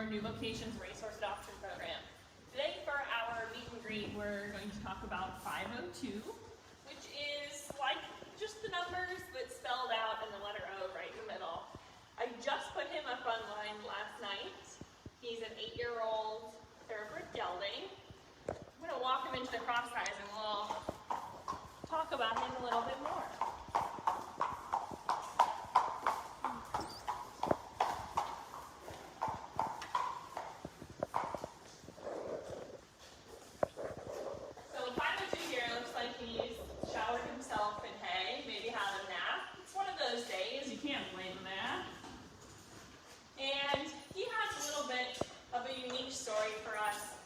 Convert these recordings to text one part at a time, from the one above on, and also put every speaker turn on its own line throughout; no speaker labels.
new Vocations Racehorse adoption program. Today for our meet and greet, we're going to talk about FIVEOTWO, which is like just the numbers but spelled out and the letter O right in the middle. I just put him up online last night. He's an 8-year-old thoroughbred gelding. I'm going to walk him into the cross ties and we'll talk about him a little bit more.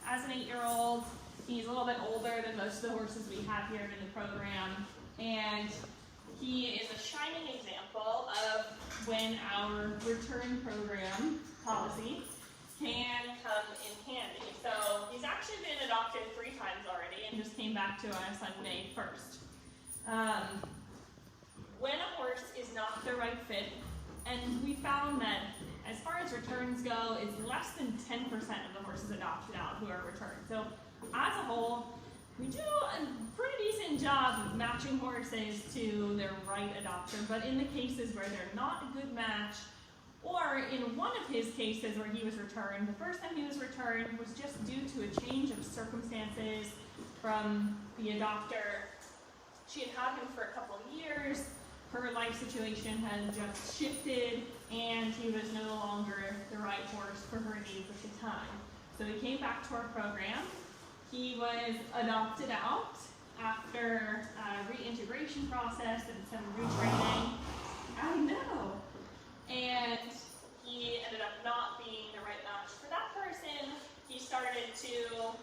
As an 8-year-old, he's a little bit older than most of the horses we have here in the program, and he is a shining example of when our return program policy can come in handy. So he's actually been adopted 3 times already and just came back to us on May 1st. When a horse is not the right fit, and we found that as far as returns go, it's less than 10% of the horses adopted out who are returned. So as a whole, we do a pretty decent job of matching horses to their right adopter, but in the cases where they're not a good match, or in one of his cases where he was returned, the first time he was returned was just due to a change of circumstances from the adopter. She had had him for a couple of years. Her life situation had just shifted, and he was no longer the right horse for her needs at the time. So he came back to our program. He was adopted out after a reintegration process and some retraining. I know. And he ended up not being the right match for that person. He started to,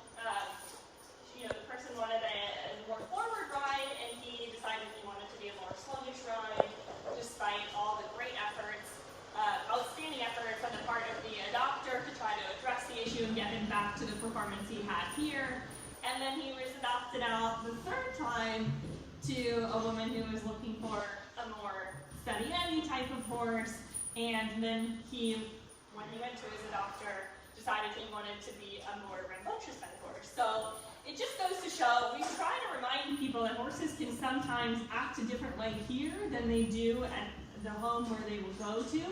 the person wanted a more forward ride, and he decided he wanted to be a more sluggish ride, despite all the great efforts, outstanding efforts on the part of the adopter to try to address the issue and get him back to the performance he had here. And then he was adopted out the 3rd time to a woman who was looking for a more steady Eddie type of horse. And then when he went to his adopter, decided he wanted to be a more rambunctious type of horse. So it just goes to show, we try to remind people that horses can sometimes act a different way here than they do at the home where they will go to.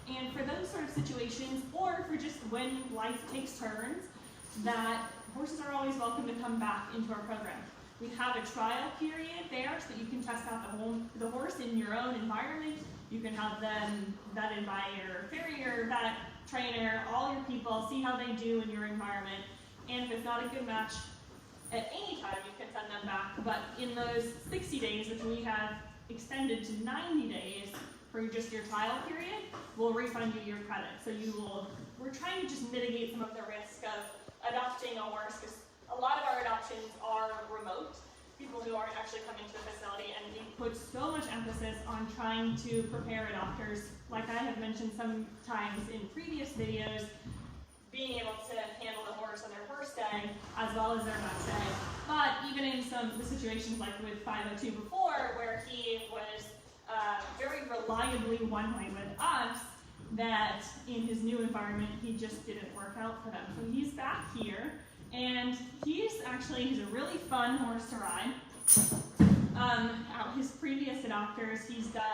And for those sort of situations, or for just when life takes turns, that horses are always welcome to come back into our program. We have a trial period there so that you can test out the horse in your own environment. You can have them vetted by your farrier, vet, trainer, all your people, see how they do in your environment. And if it's not a good match, at any time you can send them back, but in those 60 days, which we have extended to 90 days for just your trial period, we'll refund you your credit. So we're trying to just mitigate some of the risk of adopting a horse, because a lot of our adoptions are remote, people who aren't actually coming to the facility, and we put so much emphasis on trying to prepare adopters, like I have mentioned sometimes in previous videos, being able to handle the horse on their first day as well as their next day. But even in some of the situations like with FIVEOTWO before, where he was very reliably one-way with us, that in his new environment he just didn't work out for them. So he's back here, and he's a really fun horse to ride. His previous adopters, he's done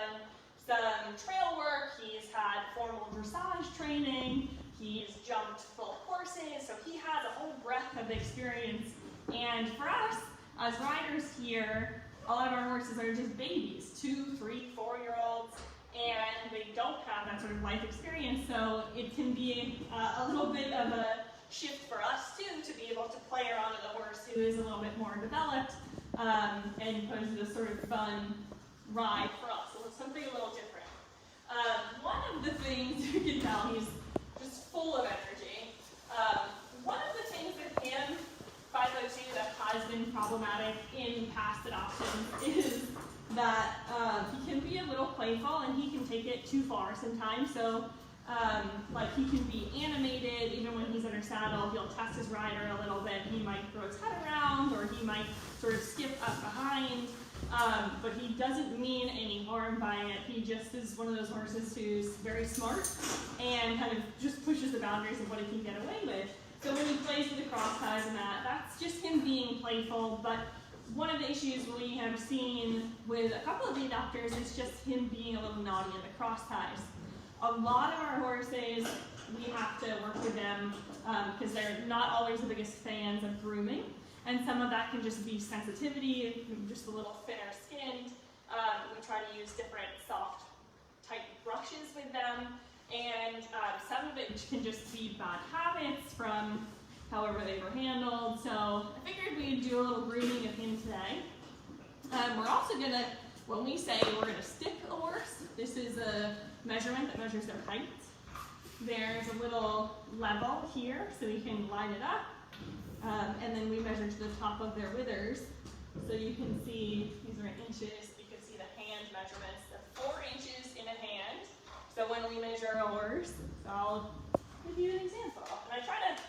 some trail work, he's had formal dressage training, he's jumped full courses, so he has a whole breadth of experience. And for us, as riders here, a lot of our horses are just babies, 2, 3, 4-year-olds, and they don't have that sort of life experience, so it can be a little bit of a shift for us too, to be able to play around with a horse who is a little bit more developed, and pose this sort of fun ride for us. So it's something a little different. One of the things you can tell, he's just full of energy. One of the things with him, FIVEOTWO, that has been problematic in past adoptions is that he can be a little playful and he can take it too far sometimes. So like he can be animated even when he's under saddle. He'll test his rider a little bit. He might throw his head around, or he might sort of skip up behind. but he doesn't mean any harm by it. He just is one of those horses who's very smart and kind of just pushes the boundaries of what he can get away with. So when he plays with the cross ties and that's just him being playful. But one of the issues we have seen with a couple of the adopters is just him being a little naughty in the cross ties. A lot of our horses, we have to work with them because they're not always the biggest fans of grooming. And some of that can just be sensitivity, just a little thinner skinned. We try to use different soft, tight brushes with them. And some of it can just be bad habits from however they were handled. So I figured we'd do a little grooming of him today. We're also gonna, when we say we're gonna stick a horse, this is a measurement that measures their height. There's a little level here so we can line it up. And then we measure to the top of their withers. So you can see, these are in inches, you can see the hand measurements. They're 4 inches in a hand. So when we measure a horse, I'll give you an example. And I try to,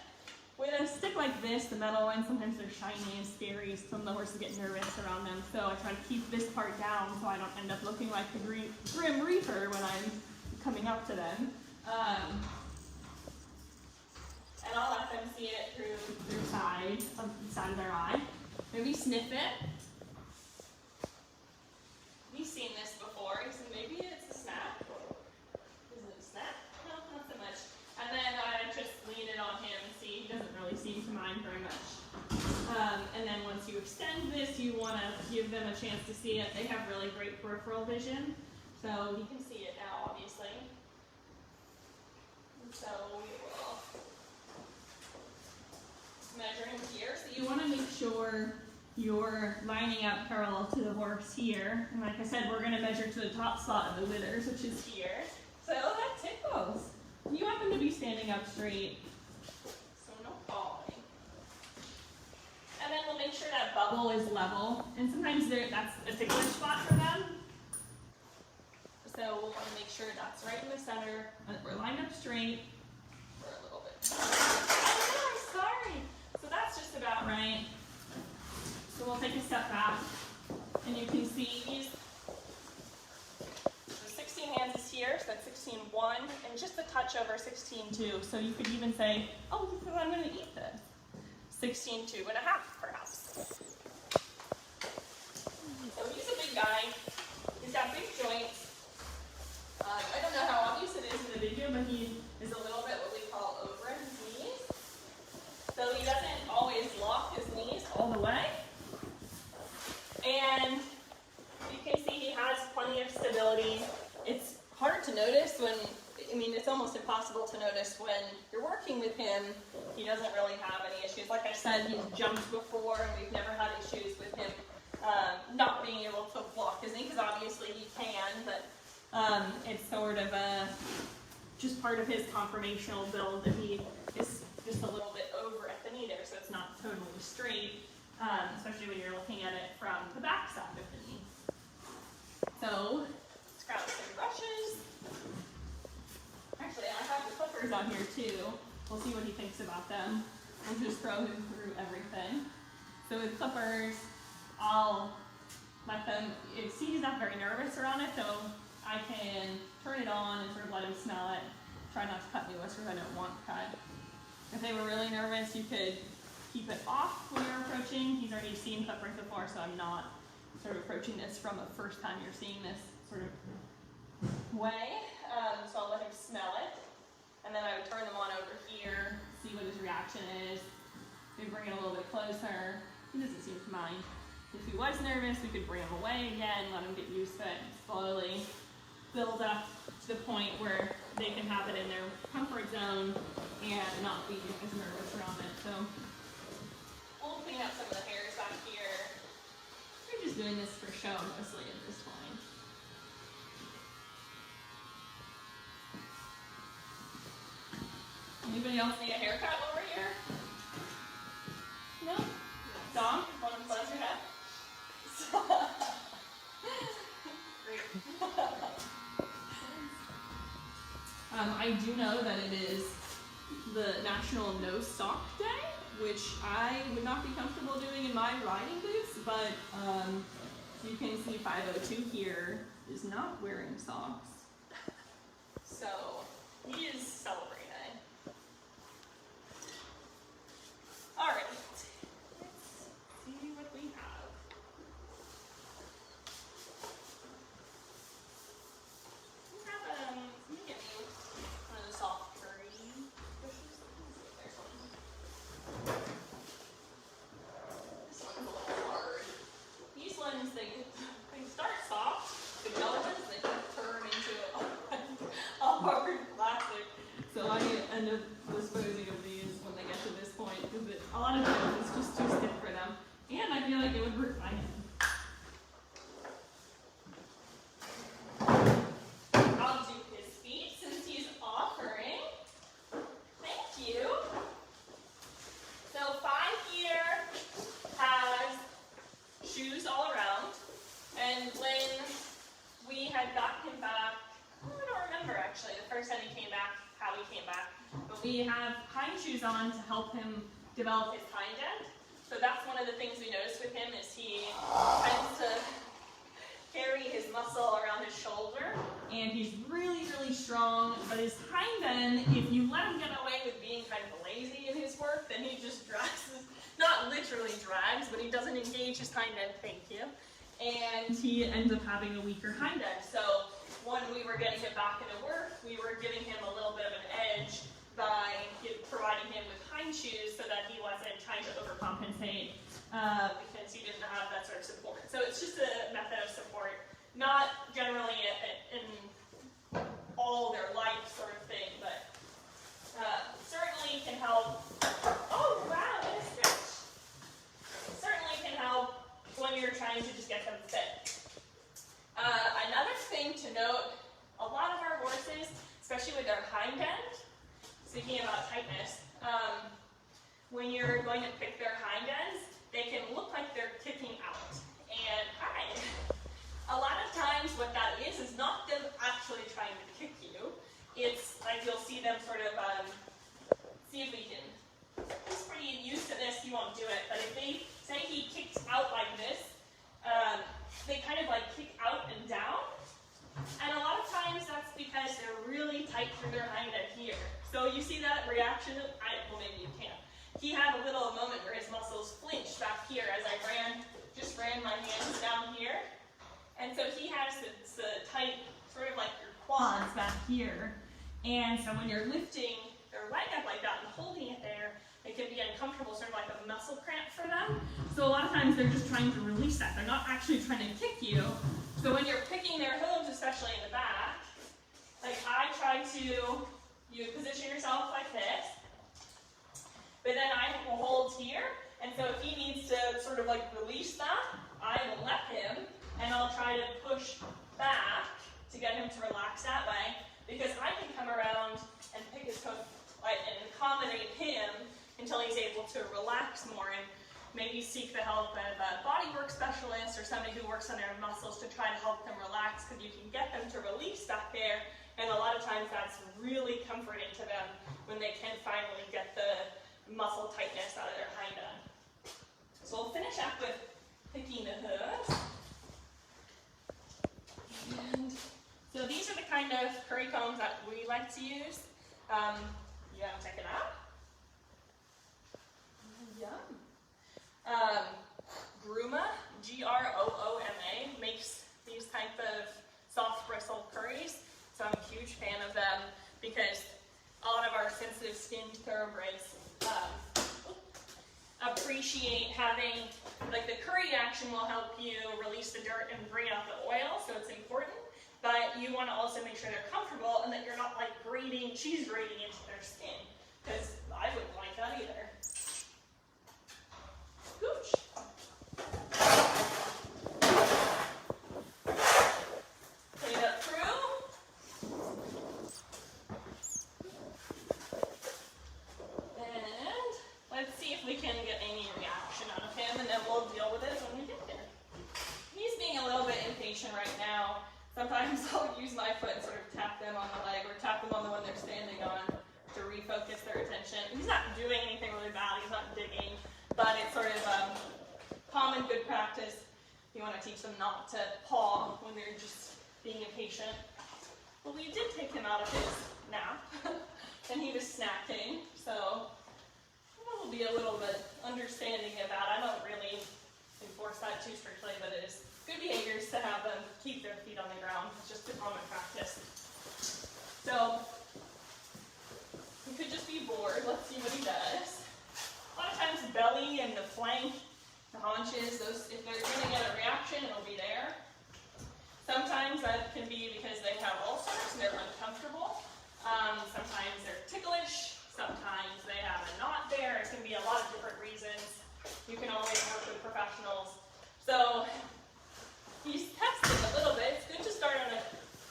with a stick like this, the metal ones, sometimes they're shiny and scary. Some of the horses get nervous around them. So I try to keep this part down so I don't end up looking like the Grim Reaper when I'm coming up to them. And I'll let them see it through their side of their eye. Maybe sniff it. You've seen this before. You said maybe it's a snap. Is it a snap? No, not so much. And then I just lean it on him and see. He doesn't really seem to mind very much. And then once you extend this, you want to give them a chance to see it. They have really great peripheral vision, so he can see it now, obviously. And so we will measuring here. So you want to make sure you're lining up parallel to the horse here. And like I said, we're going to measure to the top spot of the withers, which is here. So that tickles. You happen to be standing up straight, so no falling. And then we'll make sure that bubble is level. And sometimes that's a ticklish spot for them. So we'll want to make sure that's right in the center. And we're lined up straight. For a little bit. Oh, sorry. So that's just about right. So we'll take a step back, and you can see so 16 hands is here, so that's 16.1, and just a touch over 16.2. So you could even say, oh, I'm going to eat this. 16.2 and a half, perhaps. So he's a big guy. He's got big joints. I don't know how obvious it is in the video, but he is a little bit what we call over his knees. So he doesn't always lock his knees all the way. And you can see he has plenty of stability. It's hard to notice when, it's almost impossible to notice when you're working with him. He doesn't really have any issues. Like I said, he's jumped before, and we've never had issues with him not being able to lock his knee, because obviously he can, but it's sort of just part of his conformational build that he is just a little bit over at the knee there, so it's not totally straight, especially when you're looking at it from the back side of the knee. So, let's grab some brushes. Actually, I have the clippers on here too. We'll see what he thinks about them. We'll just throw him through everything. So with clippers, I'll let them, see he's not very nervous around it, so I can turn it on and sort of let him smell it. Try not to cut new whiskers I don't want cut. If they were really nervous, you could keep it off when you're approaching. He's already seen clippers before, so I'm not sort of approaching this from a first time you're seeing this sort of way. So I'll let him smell it. And then I would turn them on over here, see what his reaction is. Maybe bring it a little bit closer. He doesn't seem to mind. If he was nervous, we could bring him away again, let him get used to it, and slowly build up to the point where they can have it in their comfort zone and not be as nervous around it. So we'll clean up some of the hairs back here. We're just doing this for show mostly at this point. Anybody else need a haircut over here? No? Dom, want to close your head? Great. I do know that it is the National No Sock Day, which I would not be comfortable doing in my riding boots, but You can see 502 here is not wearing socks. So he is celebrating. All right, let's see what we have. Let me get me one of the soft curry bushes. There's one. This one's a little hard. These ones, they start soft. The yellow ones, they can turn into a hard plastic. So I end up disposing of these when they get to this point because a lot of times it's just too stiff for them. And I feel like it would hurt my hand. I'll do his feet since he's offering. Thank you. So 5 here has shoes all around. And when we had got him back, I don't remember actually the first time he came back, how he came back. But we have hind shoes on to help him develop his hind end. So that's one of the things we noticed with him is he tends to carry his muscle around his shoulder. And he's really, really strong. But his hind end, if you let him get away with being kind of lazy in his work, then he just drags, not literally drags, but he doesn't engage his hind end, thank you. And he ends up having a weaker hind end. So when we were getting him back into work, we were giving him a little bit of an edge by providing him with hind shoes so that he wasn't trying to overcompensate because he didn't have that sort of support. So it's just a method of support, not generally in all their life sort of thing, but certainly can help. Oh wow, what a stretch! Certainly can help when you're trying to just get them fit. Another thing to note, a lot of our horses, especially with their hind end, speaking about tightness, when you're going to pick their hind ends, they can look like they're kicking out. And a lot of times what that is not them actually trying to kick you. It's like you'll see them sort of, see if we can, he's pretty used to this, he won't do it, but if they say he kicks out like this, they kind of like kick out and down. And a lot of times that's because they're really tight through their hind end here. So you see that reaction? Well, maybe you can't. He had a little moment where his muscles flinched back here as I just ran my hands down here. And so he has the tight, sort of like your quads back here. And so when you're lifting their leg up like that and holding it there, it can be uncomfortable, sort of like a muscle cramp for them. So a lot of times they're just trying to release that. They're not actually trying to kick you. So when you're picking their hooves, especially in the back, like I try to, you position yourself like this, but then I will hold here, and so if he needs to sort of like release that, I will let him, and I'll try to push back to get him to relax that way, because I can come around and pick his hoof and accommodate him until he's able to relax more and maybe seek the help of a bodywork specialist or somebody who works on their muscles to try to help them relax, because you can get them to release back there, and a lot of times that's really comforting to them when they can finally get the muscle tightness out of their hind end. So we'll finish up with picking the hooves. And so these are the kind of curry combs that we like to use. You want to check it out? Yum. Grooma, Grooma, makes these type of soft bristle curries. So I'm a huge fan of them because a lot of our sensitive skinned thoroughbreds appreciate having, like the curry action will help you release the dirt and bring out the oil, so it's important. But you want to also make sure they're comfortable and that you're not like cheese grating into their skin, because I wouldn't like that either. Gooch. Clean it up through. And let's see if we can get any reaction out of him, and then we'll deal with it when we get there. He's being a little bit impatient right now. Sometimes I'll use my foot and sort of tap them on the leg or tap them on the one they're standing on to refocus their attention. He's not doing anything really bad, he's not digging, but it's sort of common good practice You want to teach them not to paw when they're just being impatient. Well, we did take him out of his nap, and he was snacking, so we'll be a little bit understanding of that. I don't really enforce that too strictly, but it is good behaviors to have them keep their feet on the ground. It's just a common practice. So, he could just be bored. Let's see what he does. A lot of times, belly and the flank, the haunches, those, if they're going to get a reaction, it'll be there. Sometimes that can be because they have ulcers and they're uncomfortable. Sometimes they're ticklish. Sometimes they have a knot there. It can be a lot of different reasons. You can always work with professionals. So he's testing a little bit. It's good to start on a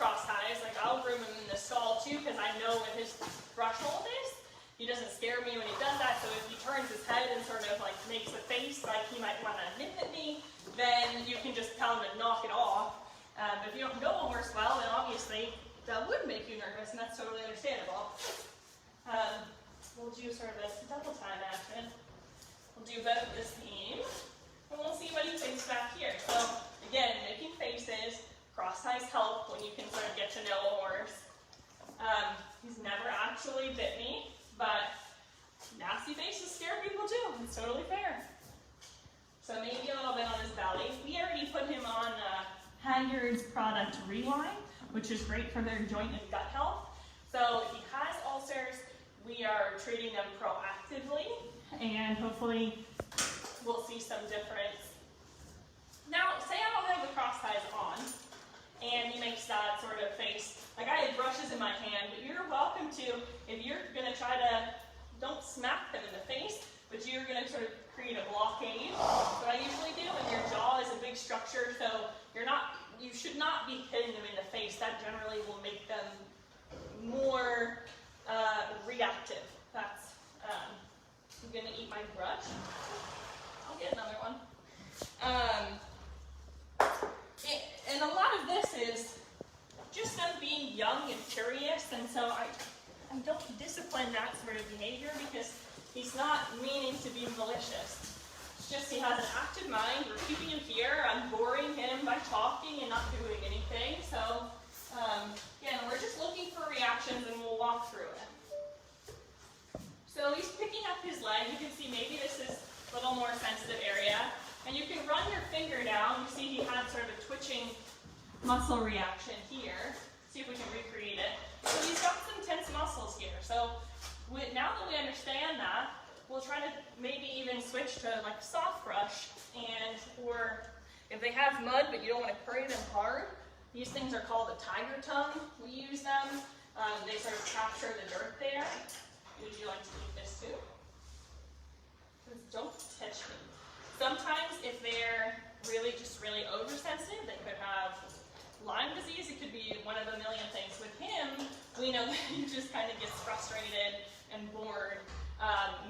cross ties. Like I'll groom him in the stall too because I know what his threshold is. He doesn't scare me when he does that, so if he turns his head and sort of like makes a face like he might want to nip at me, then you can just tell him to knock it off. But if you don't know a horse well, then obviously that would make you nervous, and that's totally understandable. We'll do sort of a double time action. We'll do both the same, and we'll see what he thinks back here. So again, making faces, cross ties help when you can sort of get to know a horse. He's never actually bit me. But nasty faces scare people too. It's totally fair. So maybe a little bit on his belly. We already put him on Haggard's product Reline, which is great for their joint and gut health. So if he has ulcers, we are treating them proactively, and hopefully we'll see some difference. Now, say I don't have the cross ties on, and he makes that sort of face. Like I had brushes in my hand, but you're welcome to, if you're going to try to, don't smack them in the face, but you're going to sort of create a blockade. What I usually do, and your jaw is a big structure, so you should not be hitting them in the face. That generally will make them more reactive. That's, I'm going to eat my brush. I'll get another one. And a lot of this is just them being young and curious, and so I don't discipline that sort of behavior because he's not meaning to be malicious. It's just he has an active mind. We're keeping him here. I'm boring him by talking and not doing anything. So again, we're just looking for reactions, and we'll walk through it. So he's picking up his leg. You can see maybe this is a little more sensitive area, and you can run your finger down. You see he had sort of a twitching muscle reaction here. See if we can recreate it. So he's got some tense muscles here. So now that we understand that, we'll try to maybe even switch to like a soft brush, or if they have mud but you don't want to curry them hard, these things are called a tiger tongue. We use them. They sort of capture the dirt there. Would you like to eat this too? Don't touch me. Sometimes if they're really oversensitive, they could have Lyme disease. It could be one of a million things. With him, we know that he just kind of gets frustrated and bored.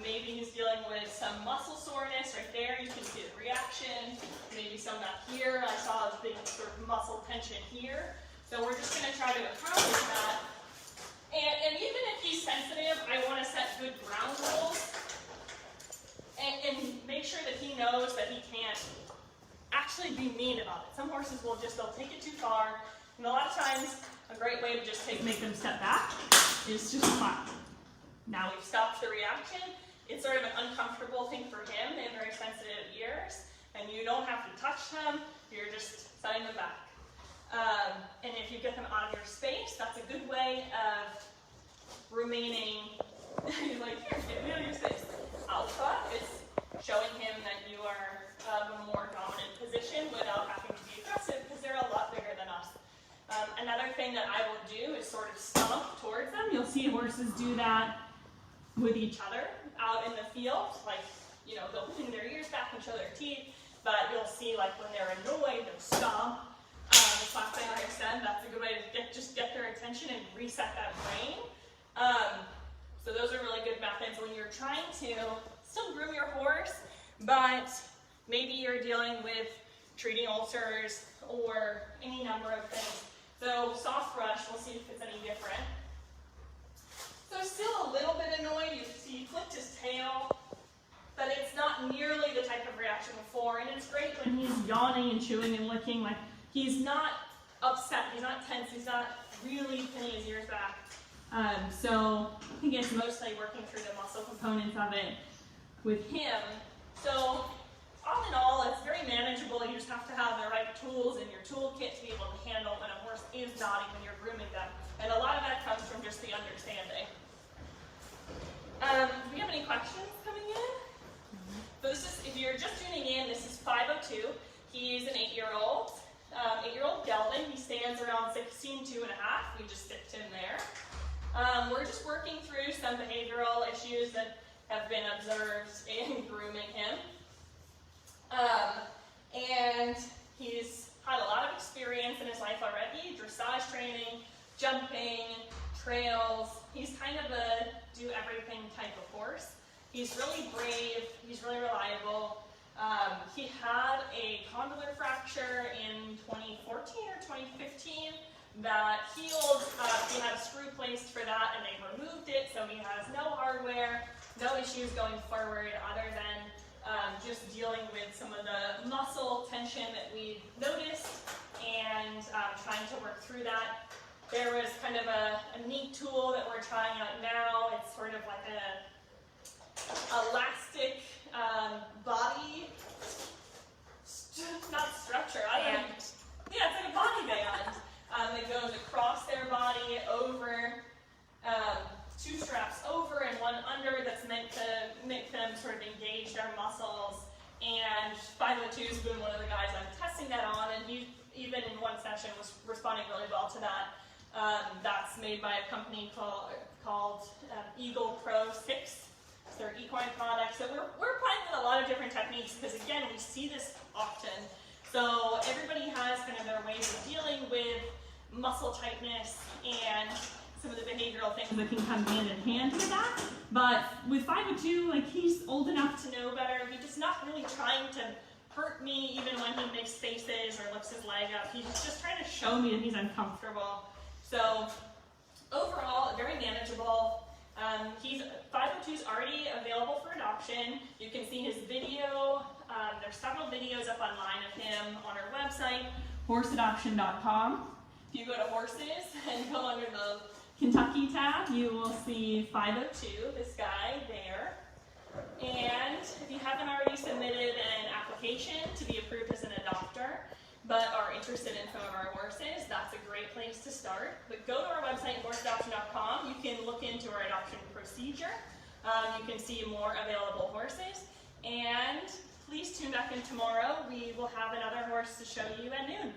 Maybe he's dealing with some muscle soreness right there. You can see the reaction. Maybe some back here. I saw a big sort of muscle tension here. So we're just going to try to accomplish that. And even if he's sensitive, I want to set good ground rules and make sure that he knows that he can't actually be mean about it. Some horses they'll take it too far, and a lot of times a great way to just make them step back is just clap. Now we've stopped the reaction. It's sort of an uncomfortable thing for him. They have very sensitive ears, and you don't have to touch them. You're just setting them back. And if you get them out of your space, that's a good way of remaining. He's like, here, get me out of your space. Alpha is showing him that you are of a more dominant position without having to be aggressive because they're a lot bigger than us. Another thing that I will do is sort of stomp towards them. You'll see horses do that with each other out in the field. Like, they'll pin their ears back and show their teeth, but you'll see like when they're annoyed, they'll stomp. The clapping, like I said, that's a good way to get their attention and reset that brain. So those are really good methods when you're trying to still groom your horse, but maybe you're dealing with treating ulcers or any number of things. So soft brush, we'll see if it's any different. So still a little bit annoyed. You see he flipped his tail. but it's not nearly the type of reaction before, and it's great when he's yawning and chewing and licking. Like, he's not upset, he's not tense, he's not really pinning his ears back. So I think it's mostly working through the muscle components of it with him. So all in all, it's very manageable. You just have to have the right tools in your toolkit to be able to handle when a horse is nodding when you're grooming them. And a lot of that comes from just the understanding. Do we have any questions coming in? So this is, if you're just tuning in, this is 502. He's an 8-year-old. 8-year-old gelding. He stands around 16, 2.5. We just sticked him there. We're just working through some behavioral issues that have been observed in grooming him. And he's had a lot of experience in his life already, dressage training, jumping, trails. He's kind of a do-everything type of horse. He's really brave, he's really reliable. He had a condylar fracture in 2014 or 2015 that healed. He had a screw placed for that and they removed it, so he has no hardware, no issues going forward other than just dealing with some of the muscle tension that we noticed and trying to work through that. There was kind of a neat tool that we're trying out now. It's sort of like a elastic body, not structure, I don't know. Yeah, it's like a body band that goes across their body over, 2 straps over and 1 under, that's meant to make them sort of engage their muscles. And 502's been one of the guys I'm testing that on, and he, even in one session, was responding really well to that. That's made by a company called Eagle Pro 6. It's their equine product. So we're playing with a lot of different techniques because, again, we see this often. So everybody has kind of their ways of dealing with muscle tightness and some of the behavioral things that can come hand in hand with that. But with 502, like, he's old enough to know better. He's just not really trying to hurt me even when he makes faces or lifts his leg up. He's just trying to show me that he's uncomfortable. So overall, very manageable. 502's already available for adoption. You can see his video. There's several videos up online of him on our website, horseadoption.com. If you go to horses and go under the Kentucky tab, you will see 502, this guy there. And if you haven't already submitted an application to be approved as an adopter, but are interested in some of our horses, that's a great place to start. But go to our website, horseadoption.com. You can look into our adoption procedure. You can see more available horses. And please tune back in tomorrow. We will have another horse to show you at noon.